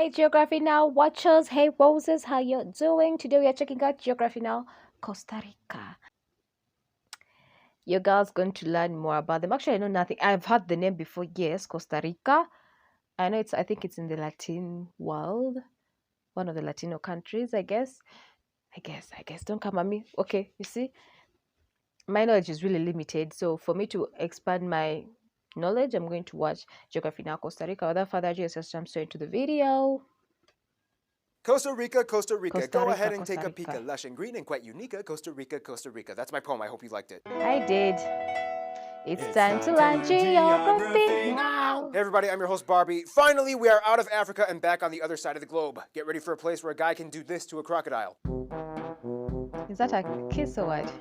Hey Geography Now watchers, hey Roses, how you doing? Today we are checking out Geography Now, Costa Rica. You guys going to learn more about them. Actually, I know nothing. I've heard the name before. Yes, Costa Rica. I think it's in the Latin world, one of the Latino countries, I guess. I guess. Don't come at me. Okay, you see, my knowledge is really limited. So for me to expand my knowledge, I'm going to watch Geography Now, Costa Rica. Without further ado, let's just jump straight into the video. Costa Rica, Costa Rica. Costa Go Rica, ahead and Costa take a peek. Rica. Lush and green and quite unique. Costa Rica, Costa Rica. That's my poem. I hope you liked it. I did. It's time to learn geography now. Hey everybody, I'm your host Barbie. Finally, we are out of Africa and back on the other side of the globe. Get ready for a place where a guy can do this to a crocodile. Is that a kiss or what?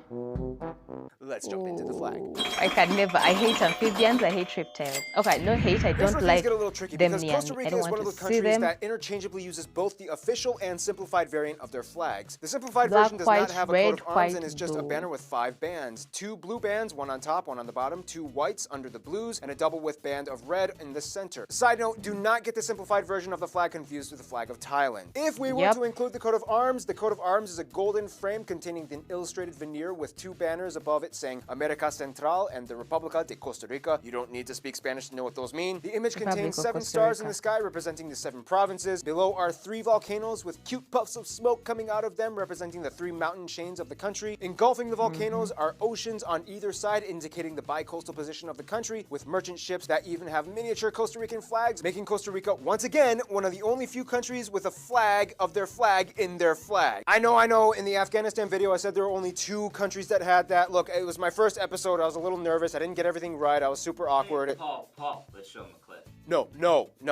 Let's jump into the flag. I can never. I hate amphibians. I hate reptiles. Okay, no hate. I Here's don't where like things get a little tricky them because near Costa me. I Rica don't is one want of to those see countries them. that interchangeably uses both the official and simplified variant of their flags. The simplified Black, version does white, not have a red, coat of arms white, and is just a blue. banner with 5 bands. 2 blue bands, one on top, one on the bottom, 2 whites under the blues, and a double width band of red in the center. Side note, do not get the simplified version of the flag confused with the flag of Thailand. If we were to include the coat of arms, the coat of arms is a golden frame containing an illustrated veneer with 2 banners above it saying America Central and the República de Costa Rica. You don't need to speak Spanish to know what those mean. The image contains 7 stars in the sky representing the 7 provinces. Below are 3 volcanoes with cute puffs of smoke coming out of them representing the 3 mountain chains of the country. Engulfing the volcanoes are oceans on either side indicating the bi-coastal position of the country with merchant ships that even have miniature Costa Rican flags, making Costa Rica once again one of the only few countries with a flag of their flag in their flag. I know, in the Afghanistan video I said there were only 2 countries that had that. Look, it was my first episode, I was a little nervous, I didn't get everything right, I was super awkward. Hey, Paul, let's show him a clip. No.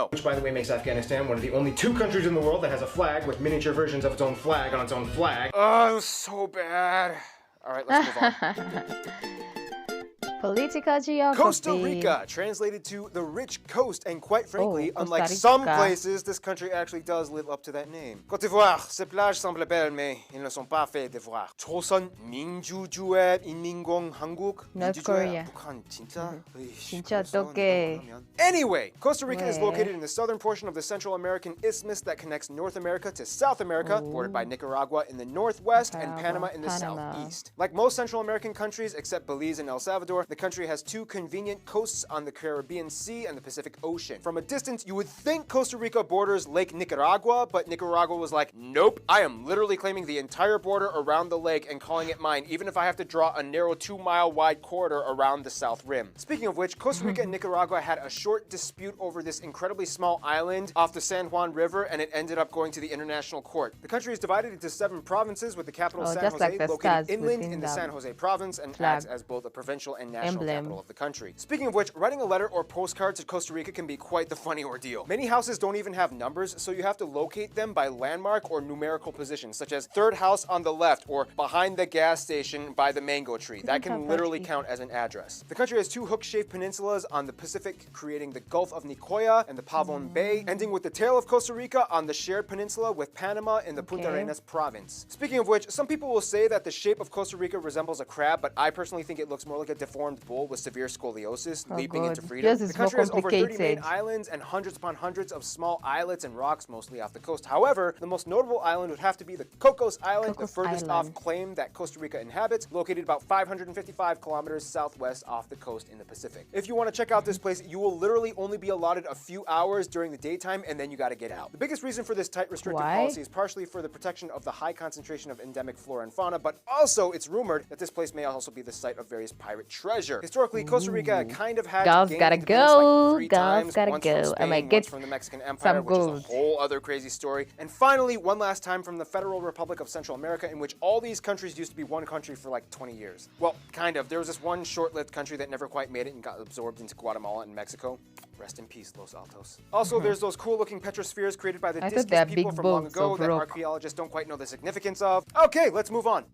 Which, by the way, makes Afghanistan one of the only 2 countries in the world that has a flag with miniature versions of its own flag on its own flag. Oh, it was so bad. All right, let's move on. Political geography. Costa Rica, translated to the rich coast, and quite frankly, Costa unlike Rica. some places, this country actually does live up to that name. Côte d'Ivoire, ces plages semblent belles, mais ils ne sont pas faits d'ivoire. 조선 민주주의 인민공 한국. North Korea. 북한 진짜. 진짜 어떡해. Anyway, Costa Rica is 왜? located in the southern portion of the Central American isthmus that connects North America to South America, bordered by Nicaragua in the northwest and Panama in the southeast. Like most Central American countries, except Belize and El Salvador, the country has 2 convenient coasts on the Caribbean Sea and the Pacific Ocean. From a distance, you would think Costa Rica borders Lake Nicaragua, but Nicaragua was like, nope, I am literally claiming the entire border around the lake and calling it mine, even if I have to draw a narrow 2-mile wide corridor around the south rim. Speaking of which, Costa Rica and Nicaragua had a short dispute over this incredibly small island off the San Juan River, and it ended up going to the international court. The country is divided into 7 provinces, with the capital San just Jose like the located stars inland within in the the San Jose province and flag. acts as both a provincial and national Emblem. capital of the country. Speaking of which, writing a letter or postcard to Costa Rica can be quite the funny ordeal. Many houses don't even have numbers, so you have to locate them by landmark or numerical positions, such as 3rd house on the left or behind the gas station by the mango tree. That can literally count as an address. The country has 2 hook-shaped peninsulas on the Pacific, creating the Gulf of Nicoya and the Pavon Bay, ending with the tail of Costa Rica on the shared peninsula with Panama in the Punta Arenas province. Speaking of which, some people will say that the shape of Costa Rica resembles a crab, but I personally think it looks more like a deformed bull with severe scoliosis, leaping into freedom. Yours is The country has over 30 main complicated. islands and hundreds upon hundreds of small islets and rocks, mostly off the coast. However, the most notable island would have to be the Cocos Island, Cocos the furthest Island. off claim that Costa Rica inhabits, located about 555 kilometers southwest off the coast in the Pacific. If you want to check out this place, you will literally only be allotted a few hours during the daytime, and then you got to get out. The biggest reason for this tight restrictive Why? policy is partially for the protection of the high concentration of endemic flora and fauna, but also it's rumored that this place may also be the site of various pirate treasure. Historically, Costa Rica kind of had Girls to gain gotta independence go. like 3 Girls times, gotta once go. from I Spain, might get once from the Mexican Empire, some which is gold. a whole other crazy story. And finally, one last time from the Federal Republic of Central America, in which all these countries used to be one country for like 20 years. Well, kind of. There was this one short-lived country that never quite made it and got absorbed into Guatemala and Mexico. Rest in peace, Los Altos. Also, there's those cool-looking petrospheres created by the I thought they are discus people big from long balls ago of that rock. archaeologists don't quite know the significance of. Okay, let's move on.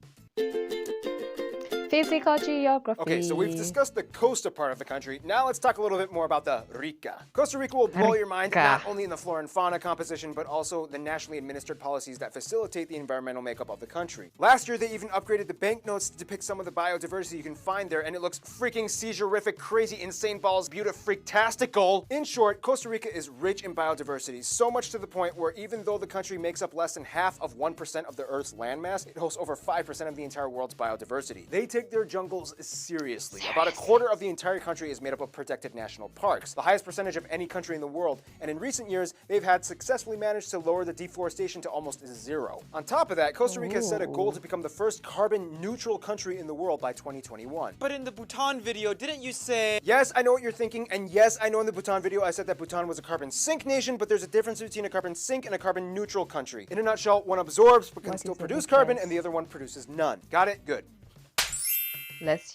Physical geography. Okay, so we've discussed the coastal part of the country. Now let's talk a little bit more about the Rica. Costa Rica will blow your mind not only in the flora and fauna composition, but also the nationally administered policies that facilitate the environmental makeup of the country. Last year, they even upgraded the banknotes to depict some of the biodiversity you can find there, and it looks freaking seizure-rific, crazy, insane balls, beautiful-freaktastical. In short, Costa Rica is rich in biodiversity, so much to the point where even though the country makes up less than half of 1% of the Earth's landmass, it hosts over 5% of the entire world's biodiversity. They take their jungles seriously. About a quarter of the entire country is made up of protected national parks, the highest percentage of any country in the world, and in recent years, they've had successfully managed to lower the deforestation to almost zero. On top of that, Costa Rica has set a goal to become the first carbon-neutral country in the world by 2021. But in the Bhutan video, didn't you say... Yes, I know what you're thinking, and yes, I know in the Bhutan video I said that Bhutan was a carbon sink nation, but there's a difference between a carbon sink and a carbon neutral country. In a nutshell, one absorbs but can still produce carbon, and the other one produces none. Got it? Good.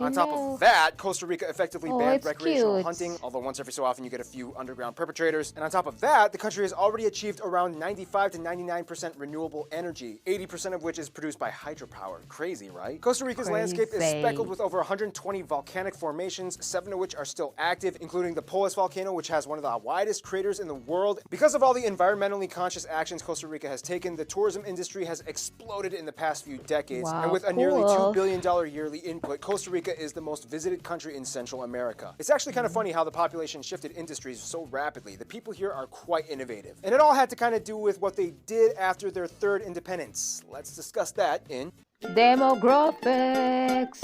On top of that, Costa Rica effectively banned recreational hunting, although once every so often you get a few underground perpetrators. And on top of that, the country has already achieved around 95 to 99% renewable energy, 80% of which is produced by hydropower. Crazy, right? Costa Rica's landscape is speckled with over 120 volcanic formations, 7 of which are still active, including the Poas volcano, which has one of the widest craters in the world. Because of all the environmentally conscious actions Costa Rica has taken, the tourism industry has exploded in the past few decades. And with a nearly $2 billion yearly input, Costa Rica is the most visited country in Central America. It's actually kind of funny how the population shifted industries so rapidly. The people here are quite innovative. And it all had to kind of do with what they did after their third independence. Let's discuss that in demographics.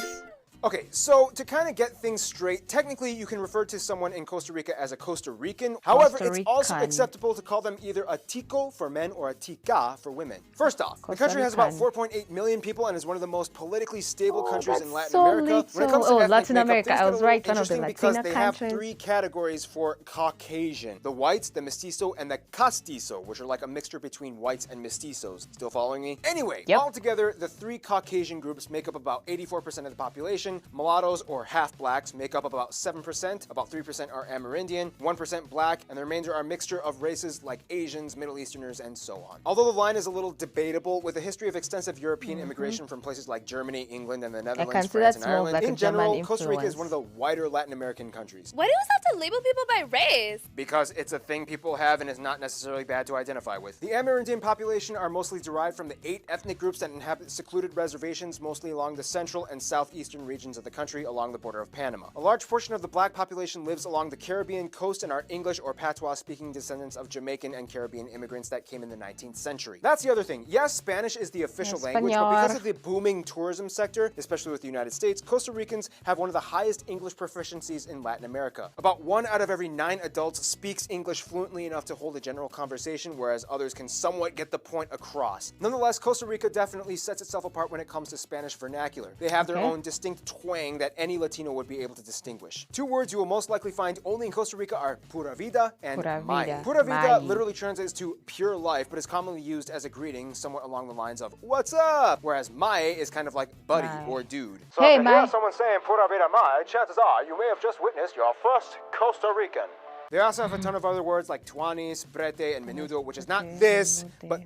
Okay, so to kind of get things straight, technically you can refer to someone in Costa Rica as a Costa Rican. However, it's also acceptable to call them either a tico for men or a tica for women. First off, the country has about 4.8 million people and is one of the most politically stable countries in Latin America. When it comes to Latin America, I was right, one of the interesting because Latina they have countries. 3 categories for Caucasian: the whites, the mestizo, and the castizo, which are like a mixture between whites and mestizos. Still following me? Anyway, altogether, the 3 Caucasian groups make up about 84% of the population. Mulattoes, or half-blacks, make up about 7%, about 3% are Amerindian, 1% black, and the remainder are a mixture of races like Asians, Middle Easterners, and so on. Although the line is a little debatable, with a history of extensive European immigration from places like Germany, England, and the Netherlands, France, and Ireland, like in general, Costa Rica is one of the wider Latin American countries. Why do you always have to label people by race? Because it's a thing people have and is not necessarily bad to identify with. The Amerindian population are mostly derived from the 8 ethnic groups that inhabit secluded reservations mostly along the central and southeastern regions of the country along the border of Panama. A large portion of the black population lives along the Caribbean coast and are English or patois-speaking descendants of Jamaican and Caribbean immigrants that came in the 19th century. That's the other thing. Yes, Spanish is the official language, but because of the booming tourism sector, especially with the United States, Costa Ricans have one of the highest English proficiencies in Latin America. About 1 out of every 9 adults speaks English fluently enough to hold a general conversation, whereas others can somewhat get the point across. Nonetheless, Costa Rica definitely sets itself apart when it comes to Spanish vernacular. They have their own distinct twang that any Latino would be able to distinguish. 2 words you will most likely find only in Costa Rica are pura vida and mai. Pura vida literally translates to pure life, but is commonly used as a greeting somewhat along the lines of what's up, whereas mai is kind of like buddy or dude. So if you hear someone saying pura vida mai, chances are you may have just witnessed your first Costa Rican. They also have a ton of other words like tuanis, brete, and menudo, which is not this, but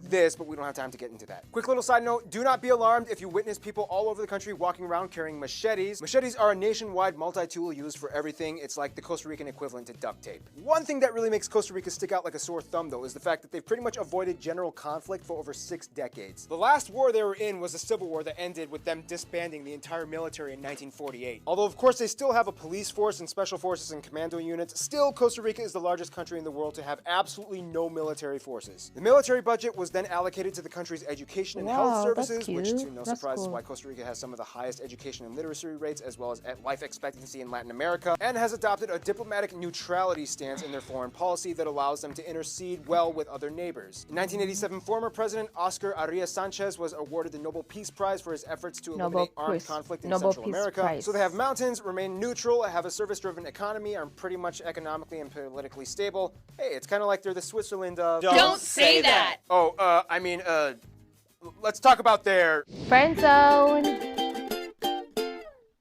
we don't have time to get into that. Quick little side note, do not be alarmed if you witness people all over the country walking around carrying machetes. Machetes are a nationwide multi-tool used for everything. It's like the Costa Rican equivalent to duct tape. One thing that really makes Costa Rica stick out like a sore thumb, though, is the fact that they've pretty much avoided general conflict for over 6 decades. The last war they were in was a civil war that ended with them disbanding the entire military in 1948. Although, of course, they still have a police force and special forces and commando units, still, Costa Rica is the largest country in the world to have absolutely no military forces. The military budget was then allocated to the country's education and health services, which to no surprise is why Costa Rica has some of the highest education and literacy rates as well as life expectancy in Latin America, and has adopted a diplomatic neutrality stance in their foreign policy that allows them to intercede well with other neighbors. In 1987, former President Oscar Arias Sanchez was awarded the Nobel Peace Prize for his efforts to eliminate armed conflict in Central America. So they have mountains, remain neutral, have a service-driven economy, are pretty much economically and politically stable. Hey, it's kind of like they're the Switzerland of... Don't say that! Oh, let's talk about their... friend zone.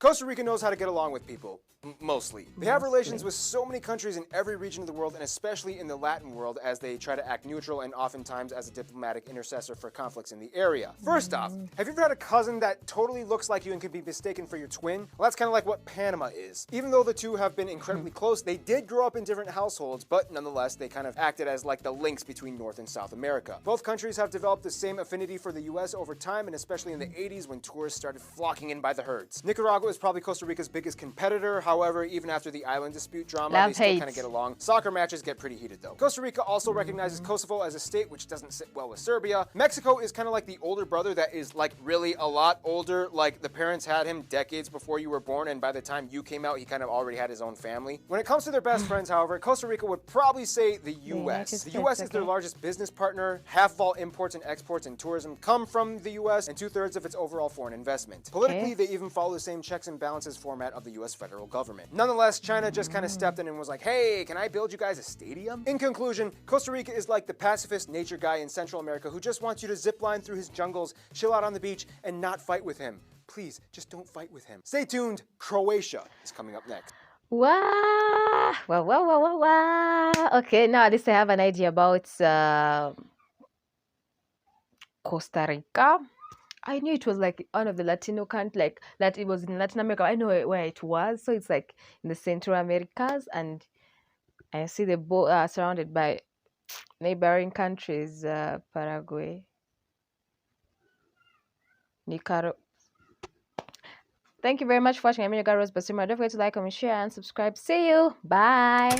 Costa Rica knows how to get along with people. Mostly. They have relations with so many countries in every region of the world, and especially in the Latin world, as they try to act neutral and oftentimes as a diplomatic intercessor for conflicts in the area. First off, have you ever had a cousin that totally looks like you and could be mistaken for your twin? Well, that's kind of like what Panama is. Even though the two have been incredibly close, they did grow up in different households, but nonetheless, they kind of acted as like the links between North and South America. Both countries have developed the same affinity for the US over time, and especially in the 80s when tourists started flocking in by the herds. Nicaragua is probably Costa Rica's biggest competitor. However, even after the island dispute drama, they still kind of get along. Soccer matches get pretty heated though. Costa Rica also recognizes Kosovo as a state, which doesn't sit well with Serbia. Mexico is kind of like the older brother that is like really a lot older. Like the parents had him decades before you were born, and by the time you came out, he kind of already had his own family. When it comes to their best friends, however, Costa Rica would probably say the US. The US is their largest business partner. Half of all imports and exports and tourism come from the US, and 2/3 of its overall foreign investment. Politically, they even follow the same checks and balances format of the US federal government. Nonetheless, China just kind of stepped in and was like, hey, can I build you guys a stadium? In conclusion, Costa Rica is like the pacifist nature guy in Central America who just wants you to zip line through his jungles, chill out on the beach, and not fight with him. Please, just don't fight with him. Stay tuned. Croatia is coming up next. Wow. Wow, wow, wow, wow, wow. Okay, now at least I have an idea about Costa Rica. I knew it was like one of the Latino countries, like that it was in Latin America. I know where it was, so it's like in the Central Americas, and I see the boat surrounded by neighboring countries, Paraguay, Nicaragua. Thank you very much for watching. I'm your girl Rose Basemera. Don't forget to like, comment, share, and subscribe. See you. Bye.